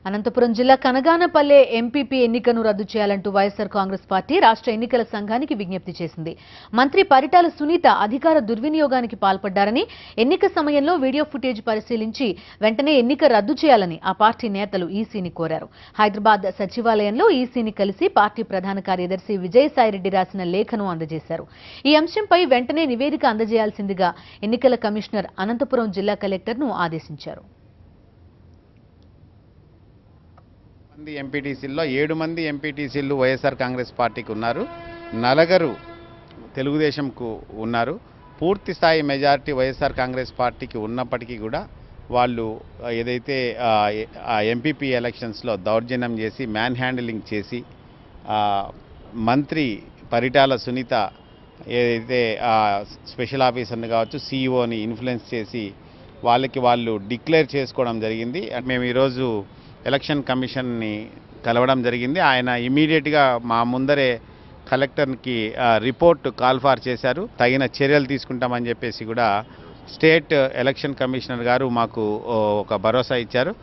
అనంతపురం జిల్లా కనగానపల్లె ఎంపీపీ ఎన్నికను రద్దు చేయాలంటూ వైఎస్ఆర్ కాంగ్రెస్ పార్టీ రాష్ట్ర ఎన్నికల సంఘానికి విజ్ఞప్తి చేసింది. మంత్రి పరిటాల సునీత అధికార దుర్వినియోగానికి పాల్పడ్డారని, ఎన్నిక సమయంలో వీడియో ఫుటేజ్ పరిశీలించి వెంటనే ఎన్నిక రద్దు చేయాలని ఆ పార్టీ నేతలు ఈసీని కోరారు. హైదరాబాద్ సచివాలయంలో ఈసీని కలిసి పార్టీ ప్రధాన కార్యదర్శి విజయసాయిరెడ్డి రాసిన లేఖను అందజేశారు. ఈ అంశంపై వెంటనే నివేదిక అందజేయాల్సిందిగా ఎన్నికల కమిషనర్ అనంతపురం జిల్లా కలెక్టర్ను ఆదేశించారు. ఎంపీటీసీల్లో 7 మంది ఎంపీటీసీలు వైఎస్ఆర్ కాంగ్రెస్ పార్టీకి ఉన్నారు, 4 తెలుగుదేశంకు ఉన్నారు. పూర్తి స్థాయి మెజారిటీ వైఎస్ఆర్ కాంగ్రెస్ పార్టీకి ఉన్నప్పటికీ కూడా వాళ్ళు ఏదైతే ఎంపీపీ ఎలక్షన్స్లో దౌర్జన్యం చేసి మ్యాన్ హ్యాండిలింగ్ చేసి మంత్రి పరిటాల సునీత ఏదైతే స్పెషల్ ఆఫీసర్ని కావచ్చు సీఈఓని ఇన్ఫ్లుయెన్స్ చేసి వాళ్ళు డిక్లేర్ చేసుకోవడం జరిగింది. మేము ఈరోజు ఎలక్షన్ కమిషన్ని కలవడం జరిగింది. ఆయన ఇమీడియట్గా మా ముందరే కలెక్టర్కి రిపోర్ట్ కాల్ ఫార్ చేశారు. తగిన చర్యలు తీసుకుంటామని చెప్పేసి కూడా స్టేట్ ఎలక్షన్ కమిషనర్ గారు మాకు ఒక భరోసా ఇచ్చారు.